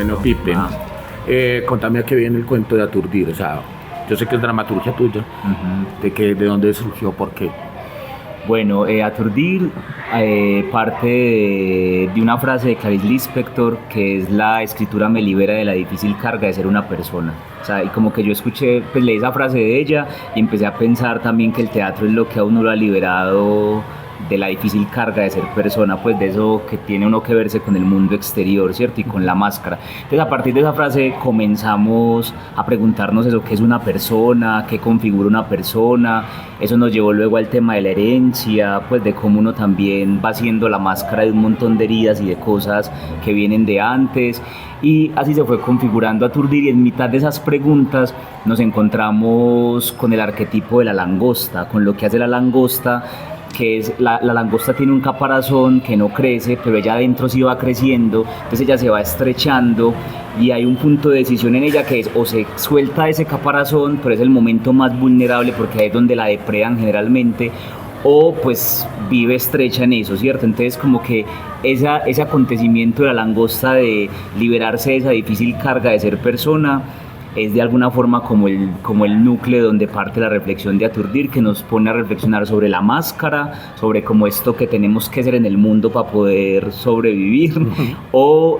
Bueno, Pipe, contame a qué viene el cuento de Aturdir. O sea, yo sé que es dramaturgia tuya. ¿De dónde surgió? ¿Por qué? Bueno, Aturdir parte de una frase de Clarice Lispector, que es: la escritura me libera de la difícil carga de ser una persona. O sea, y como que yo escuché, pues leí esa frase de ella y empecé a pensar también que el teatro es lo que a uno lo ha liberado de la difícil carga de ser persona, pues de eso que tiene uno que verse con el mundo exterior, ¿cierto? Y con la máscara. Entonces, a partir de esa frase comenzamos a preguntarnos eso: ¿qué es una persona? ¿Qué configura una persona? Eso nos llevó luego al tema de la herencia, pues de cómo uno también va haciendo la máscara de un montón de heridas y de cosas que vienen de antes. Y así se fue configurando Aturdir, y en mitad de esas preguntas nos encontramos con el arquetipo de la langosta, con lo que hace la langosta, que es la langosta tiene un caparazón que no crece, pero ella adentro sí va creciendo, entonces ella se va estrechando y hay un punto de decisión en ella que es: o se suelta ese caparazón, pero es el momento más vulnerable porque ahí es donde la depredan generalmente, o pues vive estrecha en eso, ¿cierto? Entonces como que ese acontecimiento de la langosta, de liberarse de esa difícil carga de ser persona, es de alguna forma como el núcleo donde parte la reflexión de Aturdir, que nos pone a reflexionar sobre la máscara, sobre cómo esto que tenemos que ser en el mundo para poder sobrevivir, o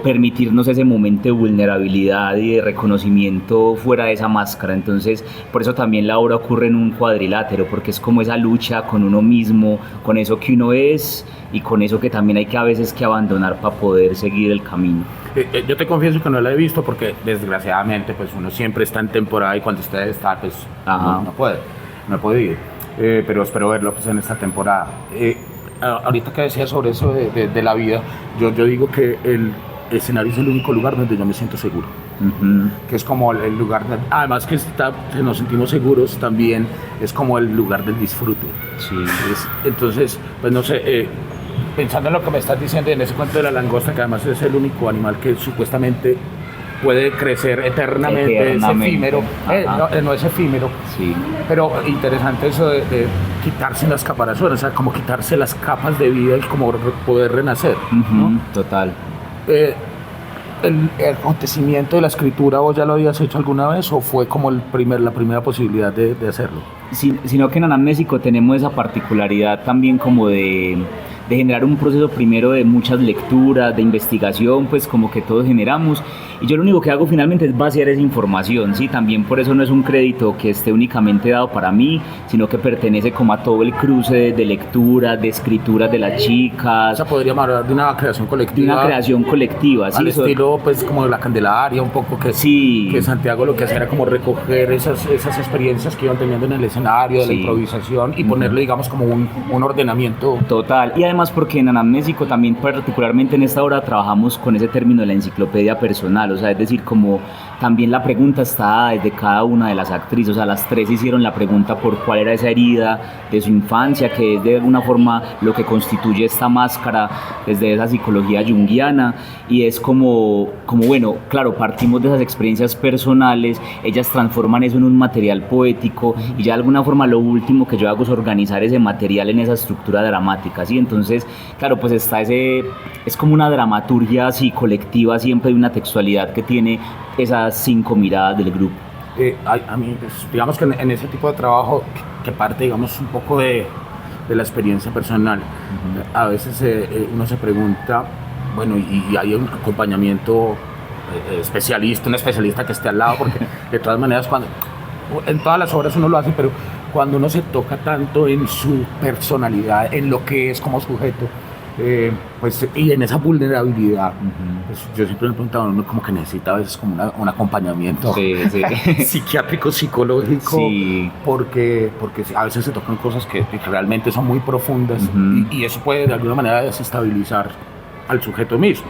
permitirnos ese momento de vulnerabilidad y de reconocimiento fuera de esa máscara. Entonces, por eso también la obra ocurre en un cuadrilátero, porque es como esa lucha con uno mismo, con eso que uno es y con eso que también hay que a veces que abandonar para poder seguir el camino. Yo te confieso que no la he visto porque desgraciadamente pues uno siempre está en temporada y cuando usted está pues no puede ir, pero espero verlo pues en esta temporada. Ahorita que decías sobre eso de la vida, yo digo que el escenario es el único lugar donde yo me siento seguro. Que es como el lugar, además que nos sentimos seguros, también es como el lugar del disfrute. Sí. Entonces, pues no sé, pensando en lo que me estás diciendo, en ese cuento de la langosta, que además es el único animal que supuestamente puede crecer eternamente. Es efímero, no es efímero, sí. Pero interesante eso de quitarse las caparazones, o sea, como quitarse las capas de vida y como poder renacer, ¿no? Total. El acontecimiento de la escritura, ¿vos ya lo habías hecho alguna vez o fue como la primera posibilidad de hacerlo? Sí, sino que en Anamnésico tenemos esa particularidad también como de generar un proceso primero de muchas lecturas, de investigación, pues como que todos generamos, y yo lo único que hago finalmente es vaciar esa información, ¿sí? También por eso no es un crédito que esté únicamente dado para mí, sino que pertenece como a todo el cruce de lecturas, de escrituras de las chicas. O sea, podríamos hablar de una creación colectiva. De una creación colectiva, sí. Al estilo, pues, como de La Candelaria, un poco que, sí. Que Santiago lo que hacía era como recoger esas experiencias que iban teniendo en el escenario, de la improvisación, y ponerle, digamos, como un ordenamiento. Total, y además porque en Anamnésico también, particularmente en esta obra, trabajamos con ese término de la enciclopedia personal, o sea, es decir, como también la pregunta está desde cada una de las actrices, o sea, las tres hicieron la pregunta por cuál era esa herida de su infancia, que es de alguna forma lo que constituye esta máscara desde esa psicología junguiana, y es como bueno, claro, partimos de esas experiencias personales, ellas transforman eso en un material poético, y ya de alguna forma lo último que yo hago es organizar ese material en esa estructura dramática, ¿sí? Entonces, claro, pues está es como una dramaturgia así colectiva siempre, de una textualidad que tiene esas 5 miradas del grupo. A mí, pues, digamos que en ese tipo de trabajo que parte, digamos, un poco de la experiencia personal, a veces uno se pregunta, bueno, y hay un acompañamiento un especialista que esté al lado, porque de todas maneras en todas las obras uno lo hace, pero cuando uno se toca tanto en su personalidad, en lo que es como sujeto, pues, y en esa vulnerabilidad, pues, yo siempre me he preguntado, uno como que necesita a veces como un acompañamiento psiquiátrico, psicológico, porque a veces se tocan cosas que realmente son muy profundas, y eso puede de alguna manera desestabilizar al sujeto mismo.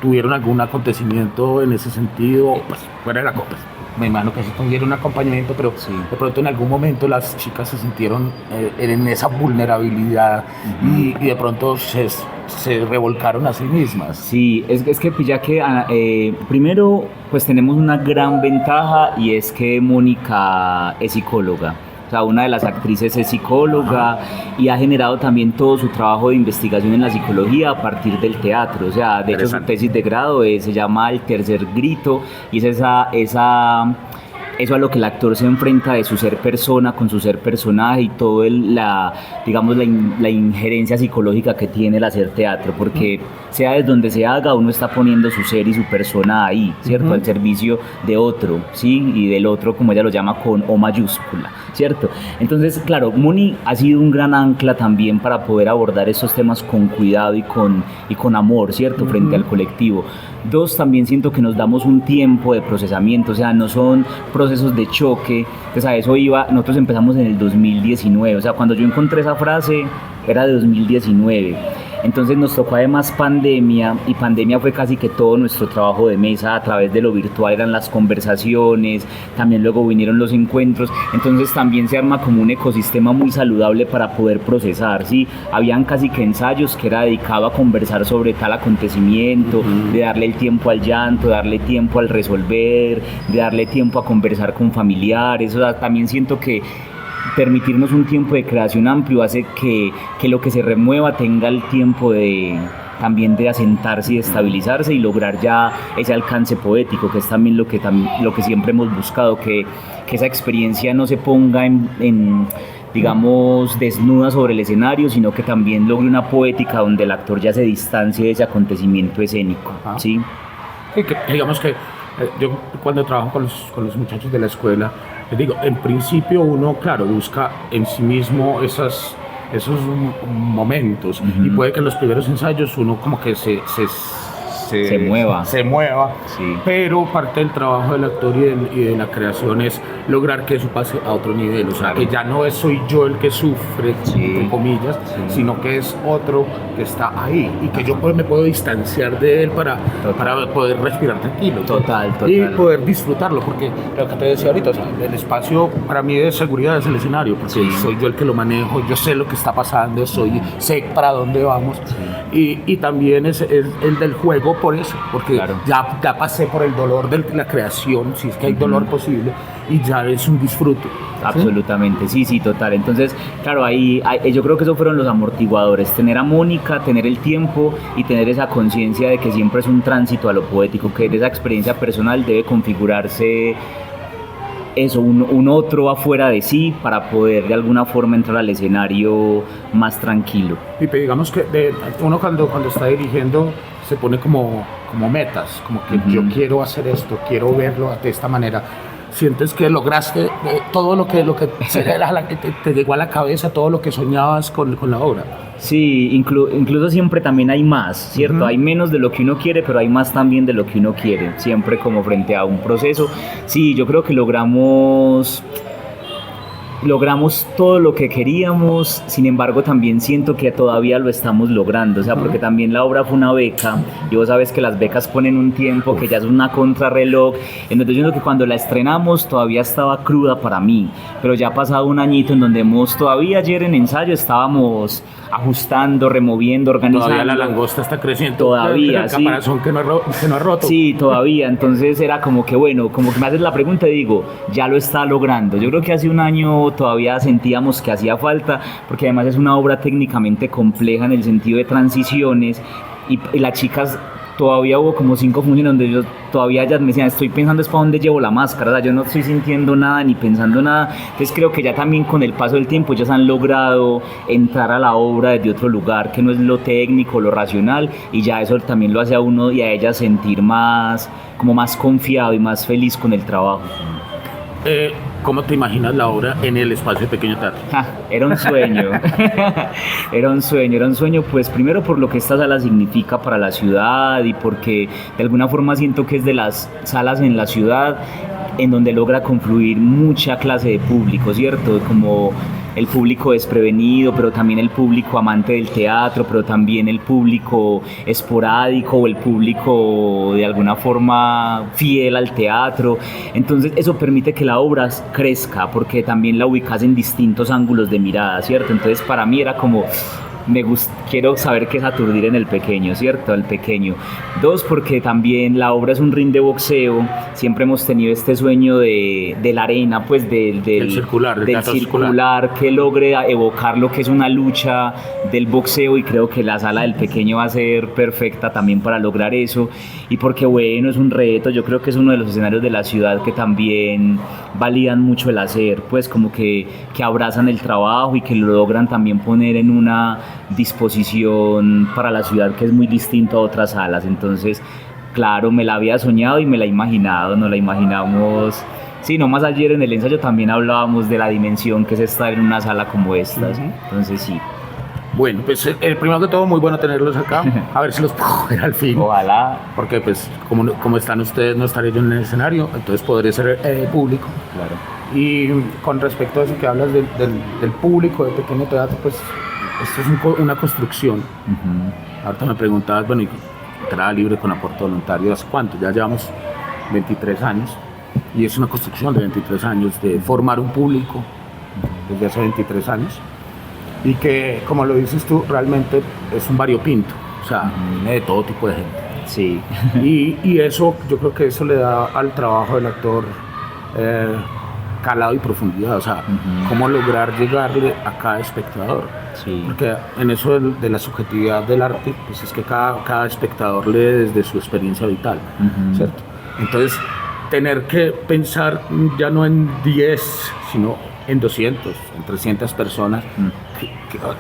¿Tuvieron algún acontecimiento en ese sentido? Pues fuera de la copa. Me imagino que sí tuvieron un acompañamiento, pero de pronto en algún momento las chicas se sintieron en esa vulnerabilidad y de pronto se revolcaron a sí mismas. Sí, es que pilla que primero pues tenemos una gran ventaja, y es que Mónica es psicóloga. O sea, una de las actrices es psicóloga y ha generado también todo su trabajo de investigación en la psicología a partir del teatro. O sea, de hecho su tesis de grado se llama El tercer grito y es eso a lo que el actor se enfrenta de su ser persona con su ser personaje y todo digamos la injerencia psicológica que tiene el hacer teatro, porque sea desde donde se haga, uno está poniendo su ser y su persona ahí, ¿cierto? Al servicio de otro, ¿sí? Y del otro, como ella lo llama, con O mayúscula, ¿cierto? Entonces, claro, Moni ha sido un gran ancla también para poder abordar estos temas con cuidado y con amor, ¿cierto? Frente al colectivo. Dos, también siento que nos damos un tiempo de procesamiento, o sea, no son procesos de choque, pues a eso iba, nosotros empezamos en el 2019, o sea, cuando yo encontré esa frase era de 2019, entonces nos tocó además pandemia, y pandemia fue casi que todo nuestro trabajo de mesa a través de lo virtual, eran las conversaciones, también luego vinieron los encuentros, entonces también se arma como un ecosistema muy saludable para poder procesar, ¿sí? Habían casi que ensayos que era dedicado a conversar sobre tal acontecimiento, de darle el tiempo al llanto, darle tiempo al resolver, de darle tiempo a conversar con familiares, o sea, también siento que permitirnos un tiempo de creación amplio hace que lo que se remueva tenga el tiempo también de asentarse y de estabilizarse y lograr ya ese alcance poético, que es también lo que siempre hemos buscado, que esa experiencia no se ponga digamos, desnuda sobre el escenario, sino que también logre una poética donde el actor ya se distancie de ese acontecimiento escénico, ¿sí? Sí, digamos que yo cuando trabajo con los muchachos de la escuela, les digo, en principio uno, claro, busca en sí mismo esos momentos, y puede que en los primeros ensayos uno como que se mueva, sí. Pero parte del trabajo del actor y de la creación es lograr que eso pase a otro nivel, o sea, que ya no soy yo el que sufre, entre comillas, sino que es otro que está ahí y que yo me puedo distanciar de él para poder respirar tranquilo. Total. Y poder disfrutarlo, porque lo que te decía ahorita, o sea, el espacio para mí de seguridad es el escenario, porque soy yo el que lo manejo, yo sé lo que está pasando, sé para dónde vamos, y también es el del juego, por eso, porque ya pasé por el dolor de la creación, si es que hay dolor posible, y ya es un disfrute. Absolutamente, sí, total. Entonces, claro, ahí yo creo que esos fueron los amortiguadores, tener a Mónica, tener el tiempo y tener esa conciencia de que siempre es un tránsito a lo poético, que de esa experiencia personal debe configurarse eso, un otro afuera de sí para poder de alguna forma entrar al escenario más tranquilo. Y digamos que uno cuando está dirigiendo se pone como metas, como que yo quiero hacer esto, quiero verlo de esta manera. Sientes que lograste todo lo que te llegó a la cabeza, todo lo que soñabas con la obra. Sí, incluso siempre también hay más, ¿cierto? Hay menos de lo que uno quiere, pero hay más también de lo que uno quiere, siempre como frente a un proceso. Sí, yo creo que logramos todo lo que queríamos, sin embargo también siento que todavía lo estamos logrando, o sea, porque también la obra fue una beca, y vos sabes que las becas ponen un tiempo que ya es una contrarreloj, entonces yo siento que cuando la estrenamos todavía estaba cruda para mí, pero ya ha pasado un añito en donde todavía ayer en ensayo estábamos ajustando, removiendo, organizando. Todavía la langosta está creciendo. Todavía, el caparazón que no ha roto. Sí, todavía, entonces era como que bueno, como que me haces la pregunta y digo, ya lo está logrando. Yo creo que hace un año todavía sentíamos que hacía falta, porque además es una obra técnicamente compleja en el sentido de transiciones, y las chicas todavía hubo como 5 funciones donde yo todavía ellas me decían, estoy pensando es para dónde llevo la máscara, o sea, yo no estoy sintiendo nada ni pensando nada, entonces creo que ya también con el paso del tiempo ellas han logrado entrar a la obra desde otro lugar que no es lo técnico, lo racional, y ya eso también lo hace a uno y a ellas sentir más confiado y más feliz con el trabajo. ¿Cómo te imaginas la obra en el espacio de Pequeño Teatro? Era un sueño, era un sueño, pues primero por lo que esta sala significa para la ciudad y porque de alguna forma siento que es de las salas en la ciudad en donde logra confluir mucha clase de público, ¿cierto? Como el público desprevenido, pero también el público amante del teatro, pero también el público esporádico o el público de alguna forma fiel al teatro. Entonces eso permite que la obra crezca porque también la ubicas en distintos ángulos de mirada, ¿cierto? Entonces para mí era como quiero saber qué es aturdir en el pequeño, ¿cierto? El pequeño. 2, porque también la obra es un ring de boxeo. Siempre hemos tenido este sueño de la arena, pues del circular, que logre evocar lo que es una lucha del boxeo, y creo que la sala del pequeño va a ser perfecta también para lograr eso. Y porque, bueno, es un reto. Yo creo que es uno de los escenarios de la ciudad que también validan mucho el hacer, pues como que abrazan el trabajo y que lo logran también poner en una disposición para la ciudad que es muy distinto a otras salas. Entonces, claro, me la había soñado y me la he imaginado, nos la imaginamos. Sí, nomás ayer en el ensayo también hablábamos de la dimensión que es estar en una sala como estas. Entonces, sí. Bueno, pues primero que todo, muy bueno tenerlos acá. A ver si los puedo ver al fin. Ojalá. Porque pues como están ustedes, no estaré yo en el escenario, entonces podré ser público. Claro. Y con respecto a eso que hablas del público, del pequeño teatro, pues esto es una construcción. Ahorita me preguntabas, bueno, y entrada libre con aporte voluntario, ¿hace cuánto? Ya llevamos 23 años. Y es una construcción de 23 años, de formar un público desde hace 23 años. Y que, como lo dices tú, realmente es un variopinto, o sea, viene de todo tipo de gente. Sí. Y eso, yo creo que eso le da al trabajo del actor calado y profundidad, o sea, cómo lograr llegarle a cada espectador. Sí. Porque en eso de la subjetividad del arte, pues es que cada espectador lee desde su experiencia vital, ¿cierto? Entonces, tener que pensar ya no en 10, sino en 200, en 300 personas,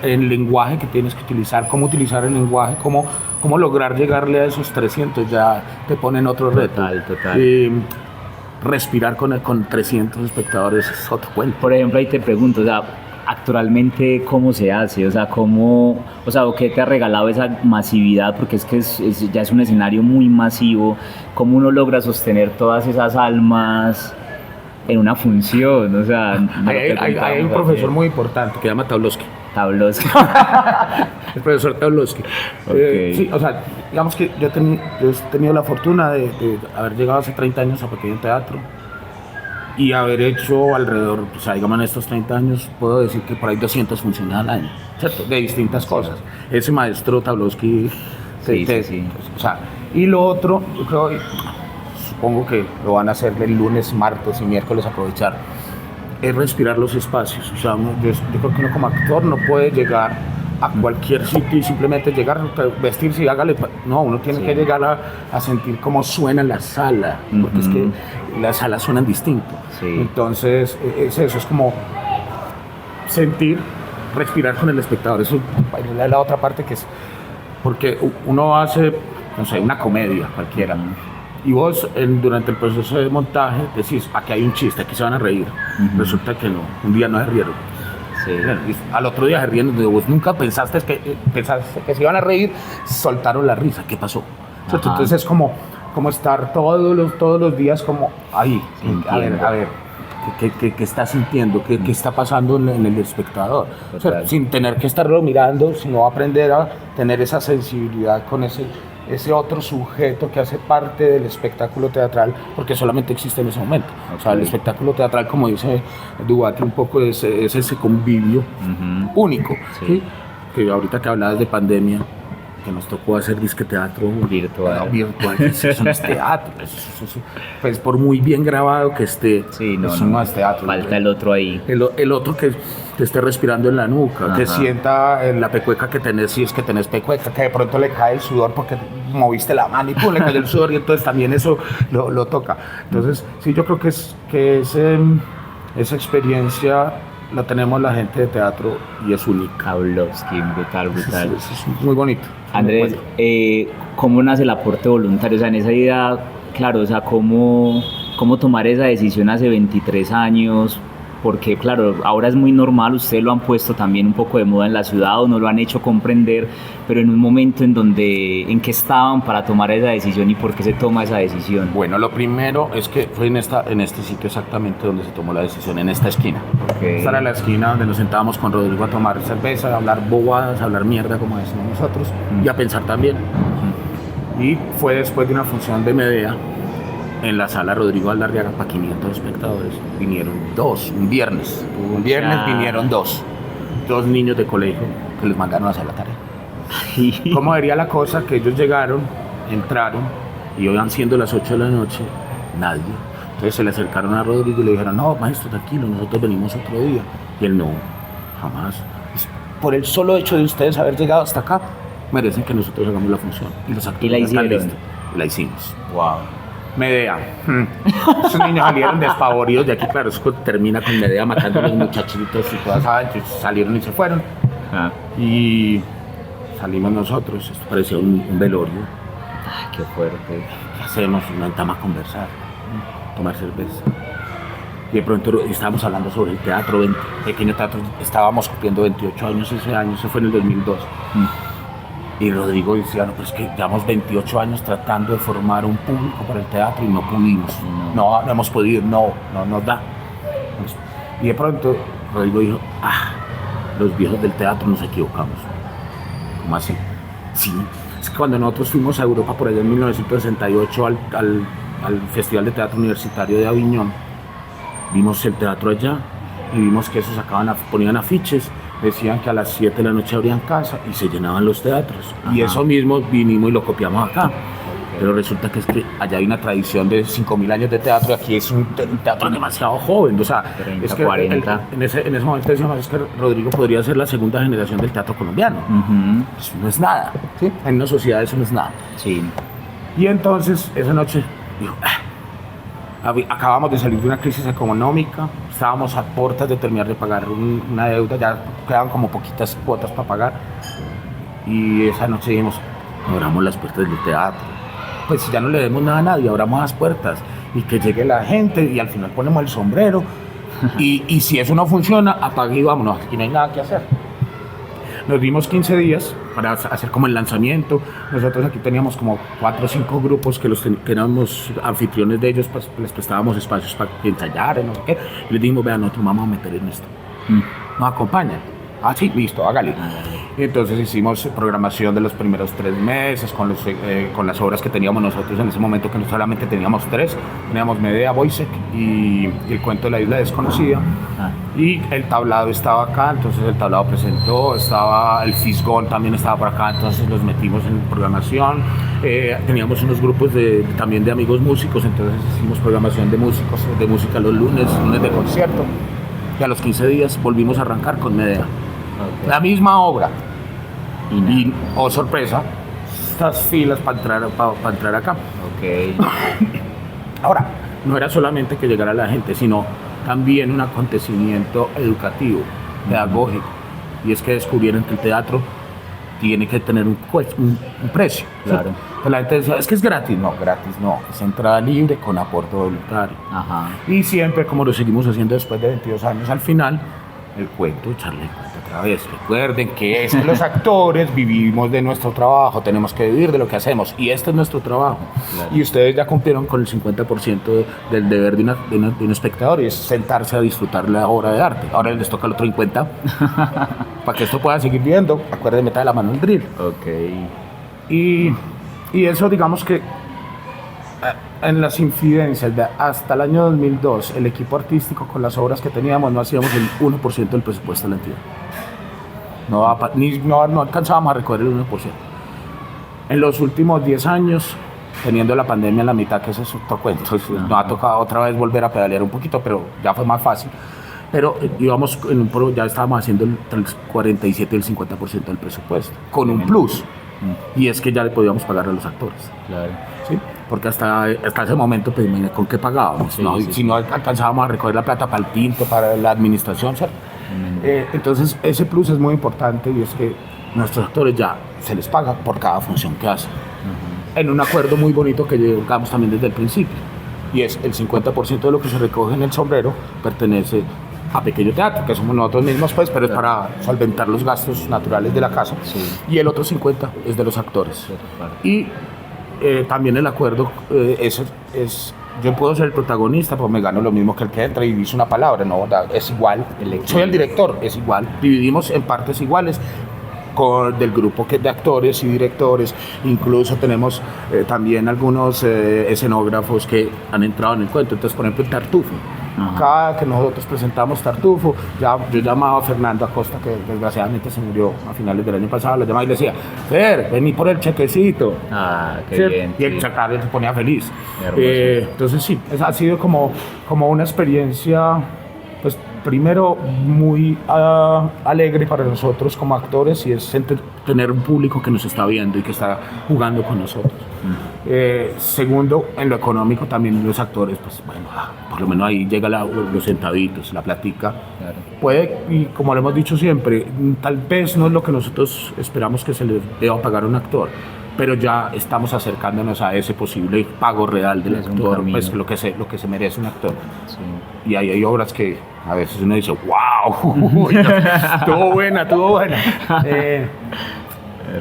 en lenguaje que tienes que utilizar, cómo utilizar el lenguaje, cómo lograr llegarle a esos 300, ya te ponen otro reto. Total. Respirar con 300 espectadores es otro cuento. Por ejemplo, ahí te pregunto, o sea, actualmente, ¿cómo se hace? O sea, ¿qué te ha regalado esa masividad? Porque es que ya es un escenario muy masivo. ¿Cómo uno logra sostener todas esas almas en una función? O sea, hay un profesor muy importante que se llama Tablowski. El profesor Tablowski. Okay. Sí, o sea, digamos que yo he tenido la fortuna de haber llegado hace 30 años a Pequeño Teatro y haber hecho alrededor, o sea, digamos en estos 30 años, puedo decir que por ahí 200 funciones al año, ¿cierto? De distintas cosas. Ese maestro Tablowski, sí. O sea, y lo otro, yo creo, supongo que lo van a hacer el lunes, martes y miércoles, aprovechar, es respirar los espacios. O sea, yo creo que uno como actor no puede llegar a cualquier sitio y simplemente llegar, vestirse y hágale. No, uno tiene que llegar a sentir cómo suena la sala, porque es que las salas suenan distinto. Entonces, es eso, es como sentir, respirar con el espectador. Eso es la otra parte, que es porque uno hace, no sé, una comedia cualquiera. Y vos, durante el proceso de montaje, decís, aquí hay un chiste, aquí se van a reír. Resulta que no, un día no se rieron. Y al otro día se ríen, vos nunca pensaste que se iban a reír, soltaron la risa, ¿qué pasó? Entonces es como estar todos los días como ahí, a ver, ¿qué está sintiendo? ¿Qué está pasando en el espectador? O sea, sin tener que estarlo mirando, sino aprender a tener esa sensibilidad con ese otro sujeto que hace parte del espectáculo teatral, porque solamente existe en ese momento. O sea, el espectáculo teatral, como dice Duarte, un poco es ese convivio único. ¿Sí? Que ahorita que hablabas de pandemia, que nos tocó hacer disque teatro virtual, eso no es teatro, pues por muy bien grabado que esté, eso no es teatro. Falta el otro ahí. El otro que te esté respirando en la nuca, que sienta en la pecueca que tenés, si es que tenés pecueca, que de pronto le cae el sudor porque moviste la mano y le cayó el sudor, y entonces también eso lo toca. Entonces, sí, yo creo que esa experiencia la tenemos la gente de teatro y es única. Tablowski, brutal. Es muy bonito. Andrés, ¿cómo nace el aporte voluntario? O sea, en esa idea, claro, o sea, ¿cómo tomar esa decisión hace 23 años? Porque, claro, ahora es muy normal, ustedes lo han puesto también un poco de moda en la ciudad o no lo han hecho comprender, pero en un momento en que estaban para tomar esa decisión y por qué se toma esa decisión. Bueno, lo primero es que fue en este sitio exactamente donde se tomó la decisión, en esta esquina. Esta era la esquina donde nos sentábamos con Rodrigo a tomar cerveza, a hablar bobadas, a hablar mierda, como decimos nosotros, y a pensar también. Y fue después de una función de Medea, en la sala Rodrigo Aldarriaga, para 500 espectadores. Vinieron un viernes vinieron dos niños de colegio, porque les mandaron a hacer la tarea. ¿Cómo vería la cosa? Que ellos llegaron, entraron, y iban siendo las 8 de la noche, nadie. Entonces se le acercaron a Rodrigo y le dijeron, no, maestro, tranquilo, nosotros venimos otro día. Y él, no, jamás. Por el solo hecho de ustedes haber llegado hasta acá, merecen que nosotros hagamos la función. Y la hicieron. La hicimos. Wow. Medea. Esos niños salieron despavoridos de aquí, claro, eso termina con Medea matando a los muchachitos y todas esas, entonces salieron y se fueron. Y salimos nosotros, esto parecía un velorio. Qué fuerte. ¿Qué hacemos? Nos sentamos a conversar, tomar cerveza. Y de pronto estábamos hablando sobre el teatro, pequeño teatro, estábamos cumpliendo 28 años ese año, eso fue en el 2002. Y Rodrigo decía, no, pues que llevamos 28 años tratando de formar un público para el teatro y no pudimos. No hemos podido, no nos da. Y de pronto Rodrigo dijo, los viejos del teatro nos equivocamos. ¿Cómo así? Sí, es que cuando nosotros fuimos a Europa por allá en 1968 al Festival de Teatro Universitario de Aviñón, vimos el teatro allá y vimos que esos ponían afiches, decían que a las 7 de la noche abrían casa y se llenaban los teatros. Y eso mismo vinimos y lo copiamos acá. Pero resulta que es que allá hay una tradición de 5.000 años de teatro y aquí es un teatro demasiado joven. O sea, 30, es que 40. En ese momento decíamos, es que Rodrigo podría ser la segunda generación del teatro colombiano. Eso no es nada, ¿sí? En una sociedad eso no es nada. Sí. Y entonces, esa noche, dijo, acabamos de salir de una crisis económica, estábamos a puertas de terminar de pagar una deuda, ya quedaban como poquitas cuotas para pagar. Y esa noche dijimos, abramos las puertas del teatro. Pues si ya no le demos nada a nadie, abramos las puertas y que llegue la gente y al final ponemos el sombrero. Y si eso no funciona, apague y vámonos, aquí no hay nada que hacer. Nos dimos 15 días para hacer como el lanzamiento. Nosotros aquí teníamos como 4 o 5 grupos que éramos anfitriones de ellos, pues les prestábamos espacios para que ensayaran, no sé qué. Y les dijimos, vean, nosotros vamos a meter en esto. ¿Nos acompañan? Sí, listo, hágale. Y entonces hicimos programación de los primeros 3 meses con las obras que teníamos nosotros en ese momento, que no solamente teníamos 3, teníamos Medea, Boisek y el cuento de la isla desconocida. Y el tablado estaba acá, entonces el tablado presentó, estaba el Fisgón también estaba por acá, entonces los metimos en programación. Teníamos unos grupos también de amigos músicos, entonces hicimos programación de música los lunes de concierto. Y a los 15 días volvimos a arrancar con Medea. La misma obra. Y oh sorpresa, estas filas para entrar acá. Ahora, no era solamente que llegara la gente, sino también un acontecimiento educativo, pedagógico. Y es que descubrieron que el teatro tiene que tener un precio. Claro. Pues la gente decía, es que es gratis. No, gratis no. Es entrada libre con aporte voluntario. Y siempre, como lo seguimos haciendo después de 22 años, al final, el cuento, echarle el cuento otra vez. Recuerden que los actores vivimos de nuestro trabajo, tenemos que vivir de lo que hacemos y este es nuestro trabajo. Claro. Y ustedes ya cumplieron con el 50% del deber de un espectador y es sentarse a disfrutar la obra de arte. Ahora les toca el otro 50%. Para que esto pueda seguir viendo, acuérdense, meta de la mano el drill. Y eso, digamos que en las infidencias hasta el año 2002, el equipo artístico con las obras que teníamos no hacíamos el 1% del presupuesto de la entidad. No alcanzábamos a recoger el 1%. En los últimos 10 años, teniendo la pandemia en la mitad, que ese es otro cuento, nos ha tocado otra vez volver a pedalear un poquito, pero ya fue más fácil. Pero íbamos ya estábamos haciendo entre el 47 y el 50% del presupuesto, con un plus. Y es que ya le podíamos pagar a los actores. Claro. ¿Sí? Porque hasta ese momento, pues, ¿con qué pagábamos? Si no alcanzábamos a recoger la plata para el tinto, para la administración, ¿cierto? Entonces, ese plus es muy importante y es que nuestros actores ya se les paga por cada función que hacen. En un acuerdo muy bonito que llegamos también desde el principio. Y es el 50% de lo que se recoge en el sombrero pertenece a Pequeño Teatro, que somos nosotros mismos, pues, pero es para solventar los gastos naturales de la casa. Y el otro 50% es de los actores. Y también el acuerdo yo puedo ser el protagonista, pues me gano lo mismo que el que entra y dice una palabra, no, es igual. Soy el director, es igual. Dividimos en partes iguales del grupo de actores y directores. Incluso tenemos también algunos escenógrafos que han entrado en el cuento. Entonces, por ejemplo, el Tartufo. Cada que nosotros presentamos Tartufo, yo llamaba a Fernando Acosta, que desgraciadamente se murió a finales del año pasado, lo llamaba y le decía, Fer, vení por el chequecito. Qué bien. Y el chacal se ponía feliz. Entonces sí, ha sido como una experiencia, pues primero muy alegre para nosotros como actores, y es tener un público que nos está viendo y que está jugando con nosotros. Segundo, en lo económico también los actores, pues bueno, por lo menos ahí llega los centavitos, la platica. Claro. Puede, y como lo hemos dicho siempre, tal vez no es lo que nosotros esperamos que se le deba pagar a un actor, pero ya estamos acercándonos a ese posible pago real del actor, pues lo que se merece un actor. Sí. Y hay obras que a veces uno dice, wow, estuvo buena.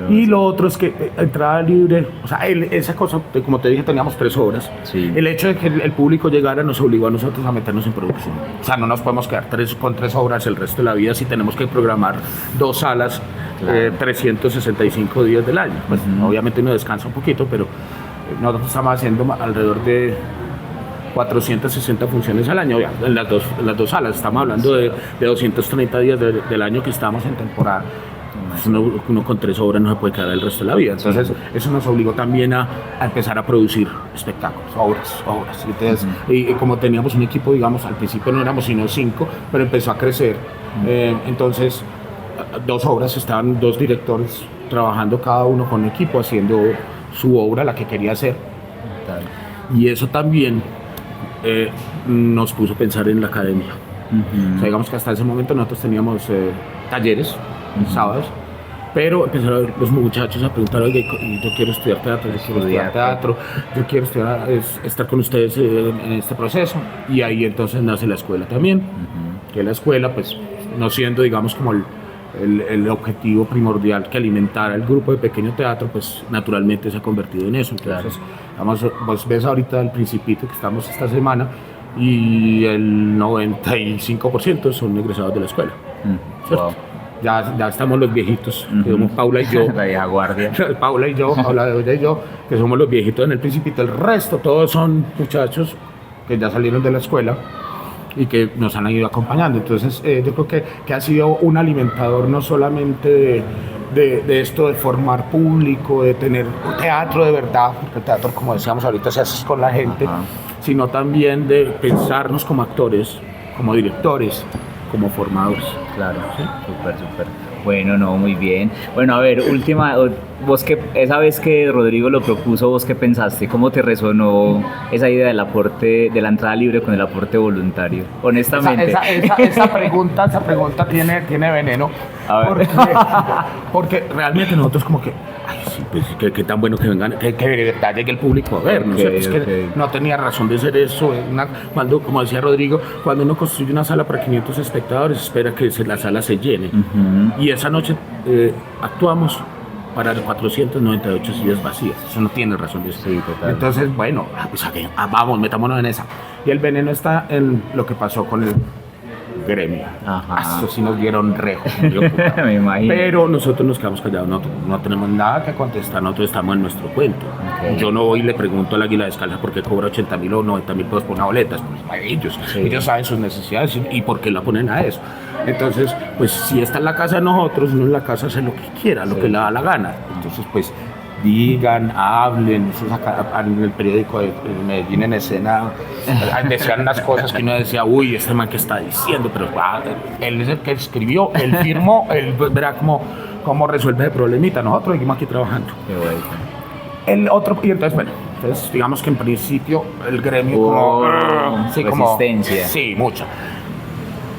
Y lo otro es que entrada libre, o sea, esa cosa, como te dije, teníamos 3 obras. Sí. El hecho de que el público llegara nos obligó a nosotros a meternos en producción. O sea, no nos podemos quedar con 3 obras el resto de la vida si tenemos que programar 2 salas, claro. 365 días del año. Pues obviamente uno descansa un poquito, pero nosotros estamos haciendo alrededor de 460 funciones al año, en las dos salas. Estamos hablando de 230 días del año que estamos en temporada. Pues uno con 3 obras no se puede quedar el resto de la vida. Entonces eso nos obligó también a empezar a producir espectáculos, obras. Entonces, y como teníamos un equipo, digamos, al principio no éramos sino 5, pero empezó a crecer. Entonces 2 obras, estaban 2 directores trabajando cada uno con equipo, haciendo su obra, la que quería hacer. Y eso también nos puso a pensar en la academia. O sea, digamos que hasta ese momento nosotros teníamos talleres sábados, pero empezaron los muchachos a preguntar, oye, yo quiero estudiar teatro, yo quiero estar con ustedes en este proceso, y ahí entonces nace la escuela también, que la escuela, pues, no siendo, digamos, como el objetivo primordial que alimentara el grupo de pequeño teatro, pues naturalmente se ha convertido en eso. Entonces, vos ves ahorita el Principito que estamos esta semana, y el 95% son egresados de la escuela. ¿Cierto? Wow. Ya estamos los viejitos, que somos Paula y yo. La vieja guardia. Paula de Olla y yo, que somos los viejitos en el Principito. El resto, todos son muchachos que ya salieron de la escuela y que nos han ido acompañando. Entonces, yo creo que ha sido un alimentador no solamente de esto de formar público, de tener un teatro de verdad, porque el teatro, como decíamos ahorita, se hace con la gente, sino también de pensarnos como actores, como directores, como formadores. Claro, ¿sí? Súper. Bueno, no, muy bien. Bueno, a ver, última, vos que esa vez que Rodrigo lo propuso, ¿vos qué pensaste? ¿Cómo te resonó esa idea del aporte, de la entrada libre con el aporte voluntario? Honestamente. Esa pregunta tiene veneno. A ver. Porque realmente nosotros como que, ay, sí, pues que tan bueno que vengan, que de verdad llegue el público a ver, no sé, pues que no tenía razón de ser eso. Cuando, como decía Rodrigo, cuando uno construye una sala para 500 espectadores, espera que la sala se llene. Y esa noche actuamos para 498 sillas vacías. Eso no tiene razón de ser. Sí, entonces, bueno, pues vamos, metámonos en esa. Y el veneno está en lo que pasó con el gremio. Eso sí nos dieron rejo. Me imagino. Pero nosotros nos quedamos callados, no tenemos nada que contestar, nosotros estamos en nuestro cuento. Yo no voy y le pregunto al Águila Descalza por qué cobra 80.000 o 90.000 pesos por una boleta, pues para ellos. Ellos saben sus necesidades y por qué la ponen a eso. Entonces, pues si está en la casa de nosotros, uno en la casa hace lo que quiera, lo que le da la gana. Entonces, pues digan, hablen. En el periódico de Medellín en Escena decían unas cosas que uno decía, uy, este man que está diciendo, pero él es el que escribió, él firmó, él verá cómo resuelve el problemita. Nosotros seguimos aquí trabajando. Qué bueno. El otro, y entonces, bueno, digamos que en principio el gremio resistencia. Sí, mucha.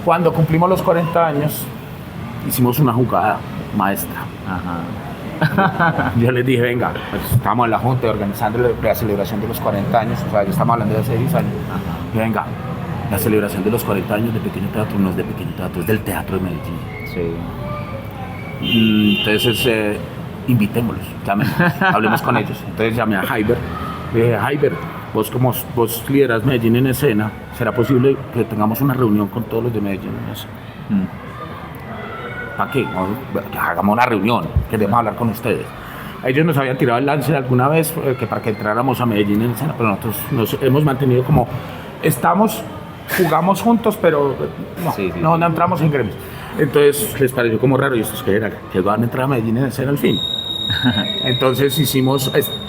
Cuando cumplimos los 40 años, hicimos una jugada maestra. Yo les dije, venga, pues estamos en la junta organizando la celebración de los 40 años, o sea, ya estamos hablando de hace 10 años. Y venga, la celebración de los 40 años de Pequeño Teatro no es de Pequeño Teatro, es del Teatro de Medellín. Sí. Entonces, invitémoslos, hablemos con ellos. Entonces llamé a Jaiber, le dije, Jaiber, vos lideras Medellín en Escena, ¿será posible que tengamos una reunión con todos los de Medellín en Escena? ¿Para qué? Hagamos una reunión, queremos hablar con ustedes. Ellos nos habían tirado el lance alguna vez para que entráramos a Medellín en Escena, pero nosotros nos hemos mantenido como estamos jugamos juntos, pero no, Sí, sí, no, sí. no entramos en gremios. Entonces les pareció como raro, y estos que era, que van a entrar a Medellín en escena al fin. Entonces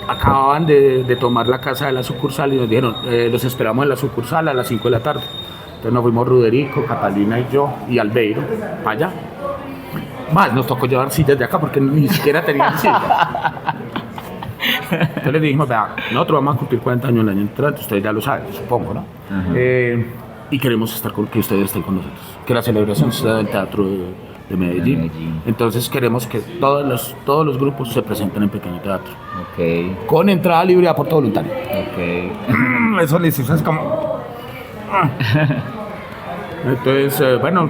acababan de tomar la casa de la sucursal y nos dijeron, los esperamos en la sucursal a las 5 de la tarde. Entonces nos fuimos Ruderico, Catalina y yo, y Albeiro, para allá. Más, nos tocó llevar sillas de acá porque ni siquiera tenían sillas. Entonces les dijimos, vea, nosotros vamos a cumplir 40 años el año entrante, ustedes ya lo saben, supongo, ¿no? Y queremos que ustedes estén con nosotros. Que la celebración sea del Teatro de Medellín. Medellín. Entonces queremos que todos los grupos se presenten en Pequeño Teatro. Ok, Con entrada libre y aporte voluntario. ok. Eso les hizo, es como... Entonces, bueno,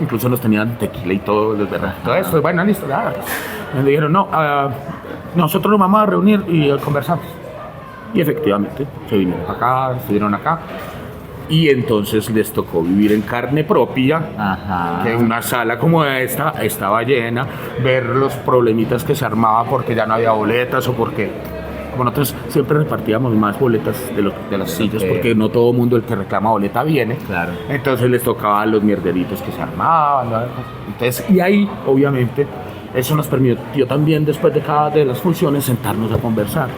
incluso nos tenían tequila y todo, todo esto, bueno, listo, ya. Me dijeron, no, nosotros nos vamos a reunir y conversamos. Y efectivamente, se vinieron acá, estuvieron acá. Y entonces les tocó vivir en carne propia, Ajá. que una sala como esta estaba llena, ver los problemitas que se armaban porque ya no había boletas o porque... Como nosotros siempre repartíamos más boletas de las sillas, Ok. porque no todo el mundo el que reclama boleta viene. Claro. Entonces les tocaban los mierderitos que se armaban, ¿no? Entonces, y ahí, obviamente, eso nos permitió también, después de cada de las funciones, sentarnos a conversar.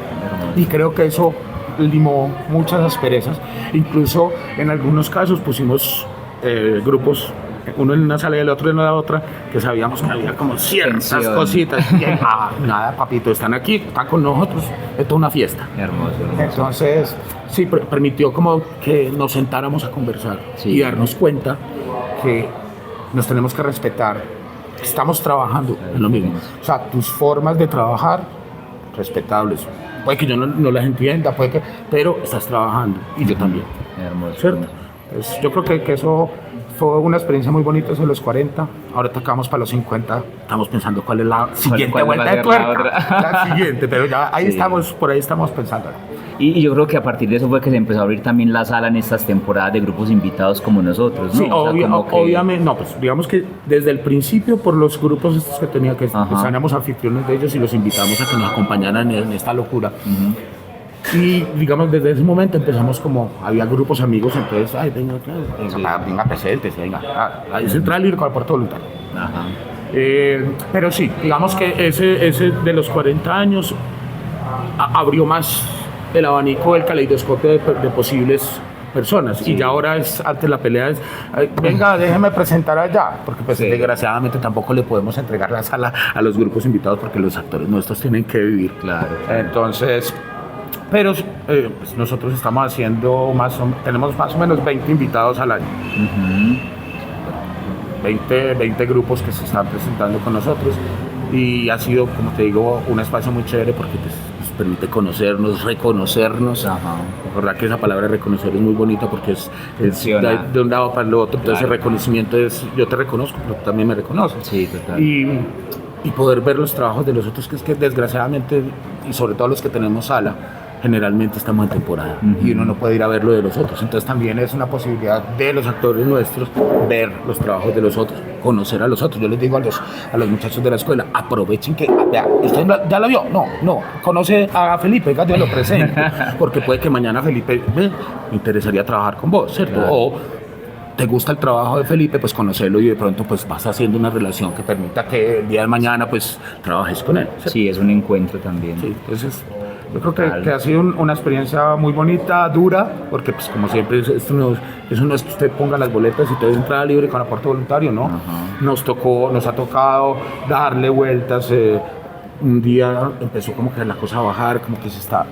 Y creo que eso limó muchas asperezas. Incluso en algunos casos pusimos grupos, uno en una sala y el otro en la otra, que sabíamos que había como ciertas Tensión. cositas. Y ahí, nada, papito, están aquí, están con nosotros, esto es una fiesta. Hermoso, hermoso. Entonces, sí, permitió como que nos sentáramos a conversar Sí. y darnos cuenta que nos tenemos que respetar. Estamos trabajando en lo mismo. O sea, tus formas de trabajar, respetables. Puede que yo no las entienda, pero estás trabajando y yo también. Hermoso. ¿Cierto? Pues yo creo que eso fue una experiencia muy bonita, eso de los 40. Ahora tocamos para los 50. Estamos pensando cuál es la siguiente cuál va a vuelta de ser la tuerca. otra? La siguiente, pero ya ahí Sí. estamos, por ahí estamos pensando. Y yo creo que a partir de eso fue que se empezó a abrir también la sala en estas temporadas de grupos invitados como nosotros, ¿no? Sí, O sea, como que- obviamente, no, pues digamos que desde el principio por los grupos estos que tenía que Ajá. éramos anfitriones de ellos y los invitamos a que nos acompañaran en esta locura. Y digamos desde ese momento empezamos como, había grupos amigos, entonces, ay, venga, venga, presentes, venga, ahí Central Libre con aporte voluntario. Ajá. Pero sí, digamos que ese de los 40 años abrió más el abanico, el caleidoscopio de posibles personas. Sí. Y ya ahora antes la pelea es, ay, venga, déjeme presentar allá, porque pues Sí. desgraciadamente tampoco le podemos entregar la sala a los grupos invitados porque los actores nuestros tienen que vivir. Claro. Entonces, pero pues nosotros estamos haciendo tenemos más o menos 20 invitados al año. 20 grupos que se están presentando con nosotros y ha sido, como te digo, un espacio muy chévere porque pues, nos permite conocernos, reconocernos. Ajá. La verdad que esa palabra reconocer es muy bonita porque es Funciona. de un lado para el otro. Entonces Claro. el reconocimiento es yo te reconozco, pero tú también me reconoces. Sí, total. Y poder ver los trabajos de los otros, que es que desgraciadamente, y sobre todo los que tenemos sala, generalmente estamos en temporada y uno no puede ir a ver lo de los otros. Entonces también es una posibilidad de los actores nuestros ver los trabajos de los otros, conocer a los otros. Yo les digo a los muchachos de la escuela, aprovechen que, vea, ¿usted ya la vio? No, conoce a Felipe, venga, yo lo presento, porque puede que mañana Felipe, me interesaría trabajar con vos, ¿cierto? Claro. O te gusta el trabajo de Felipe, pues conocerlo y de pronto pues vas haciendo una relación que permita que el día de mañana pues trabajes con él, ¿cierto? Sí, es un encuentro también. Sí, entonces yo creo Total. que ha sido una experiencia muy bonita, dura, porque pues como siempre eso no es que usted ponga las boletas y todo es entrada libre con aporte voluntario, ¿no? Ajá. Nos ha tocado darle vueltas. Un día empezó como que la cosa a bajar, como que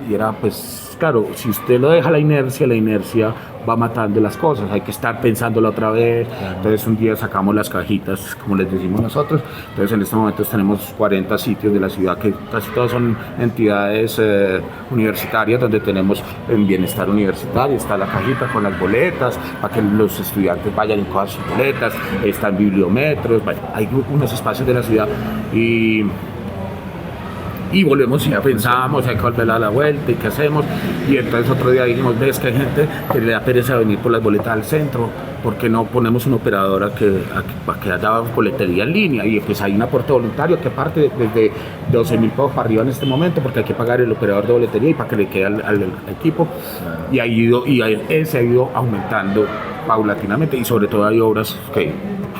y era pues, claro, si usted lo deja la inercia va matando las cosas, hay que estar pensándolo otra vez. Claro. Entonces un día sacamos las cajitas, como les decimos nosotros. Entonces en este momento tenemos 40 sitios de la ciudad que casi todos son entidades universitarias donde tenemos en bienestar universitario, está la cajita con las boletas para que los estudiantes vayan y cojan sus boletas, están bibliómetros, bueno, hay unos espacios de la ciudad y y volvemos y pensamos, hay que volver a la vuelta y qué hacemos, y entonces otro día dijimos, ves que hay gente que le da pereza venir por las boletas al centro, ¿por qué no ponemos una operadora para que haya boletería en línea? Y pues hay un aporte voluntario que parte desde 12.000 pesos para arriba en este momento, porque hay que pagar el operador de boletería y para que le quede al equipo, ese ha ido aumentando paulatinamente, y sobre todo hay obras que,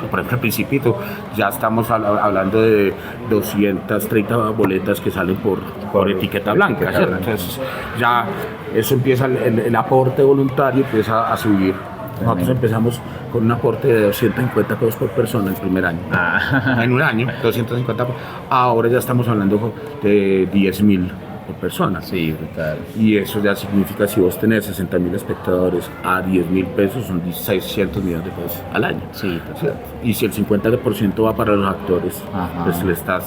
por ejemplo, al Principito, ya estamos hablando de 230 boletas que salen por etiqueta blanca, ¿cierto? Entonces ya eso empieza, el aporte voluntario empieza a subir. Nosotros empezamos con un aporte de 250 pesos por persona el primer año. En un año, 250 pesos. Ahora ya estamos hablando de 10.000 por persona. Sí, brutal. Y eso ya significa, si vos tenés 60.000 espectadores a 10.000 pesos, son 600 millones de pesos al año. Sí, total. Y si el 50% va para los actores, pues le estás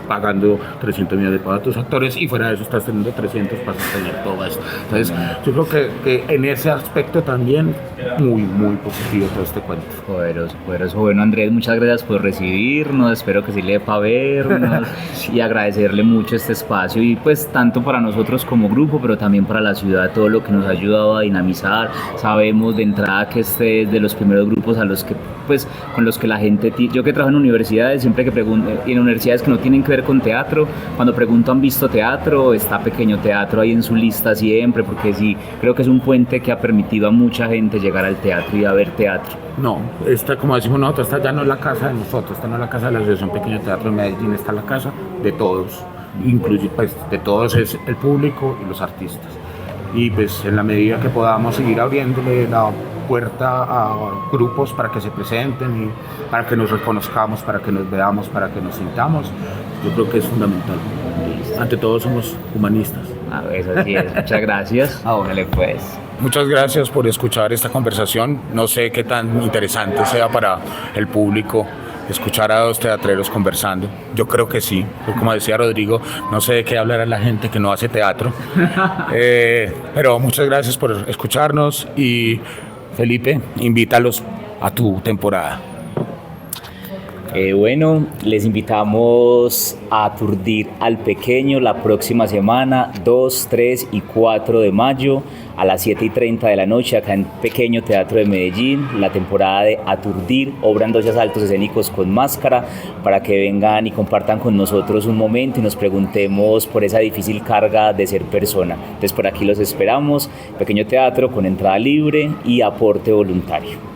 pagando 300 millones de pesos a tus actores, y fuera de eso estás teniendo 300 para sostener todo esto. Entonces, yo creo que en ese aspecto también muy positivo todo este cuento. Poderoso. Bueno, Andrés, muchas gracias por recibirnos, espero que sí le dé para vernos y agradecerle mucho este espacio, y pues tanto para nosotros como grupo, pero también para la ciudad, todo lo que nos ha ayudado a dinamizar. Sabemos de entrada que este es de los primeros grupos a los que, pues, con los que la gente, yo que trabajo en universidades, siempre que pregunto, y en universidades que no tienen que ver con teatro, cuando pregunto ¿han visto teatro? Está Pequeño Teatro ahí en su lista siempre, porque sí, creo que es un puente que ha permitido a mucha gente llegar al teatro y a ver teatro. No, esta, como decimos nosotros, esta ya no es la casa de nosotros, esta no es la casa de la Asociación Pequeño Teatro de Medellín, esta es la casa de todos, incluye, pues, de todos es el público y los artistas. Y pues en la medida que podamos seguir abriéndole la puerta a grupos para que se presenten y para que nos reconozcamos, para que nos veamos, para que nos sintamos, yo creo que es fundamental. Ante todo somos humanistas. Eso sí es. Muchas gracias. Órale pues. Muchas gracias por escuchar esta conversación. No sé qué tan interesante sea para el público escuchar a dos teatreros conversando. Yo creo que sí, porque como decía Rodrigo, no sé de qué hablará la gente que no hace teatro. Pero muchas gracias por escucharnos, y Felipe, invítalos a tu temporada. Bueno, les invitamos a aturdir al Pequeño la próxima semana, 2, 3 y 4 de mayo a las 7:30 de la noche acá en Pequeño Teatro de Medellín, la temporada de Aturdir, obra en 2 asaltos escénicos con máscara, para que vengan y compartan con nosotros un momento y nos preguntemos por esa difícil carga de ser persona. Entonces por aquí los esperamos, Pequeño Teatro con entrada libre y aporte voluntario.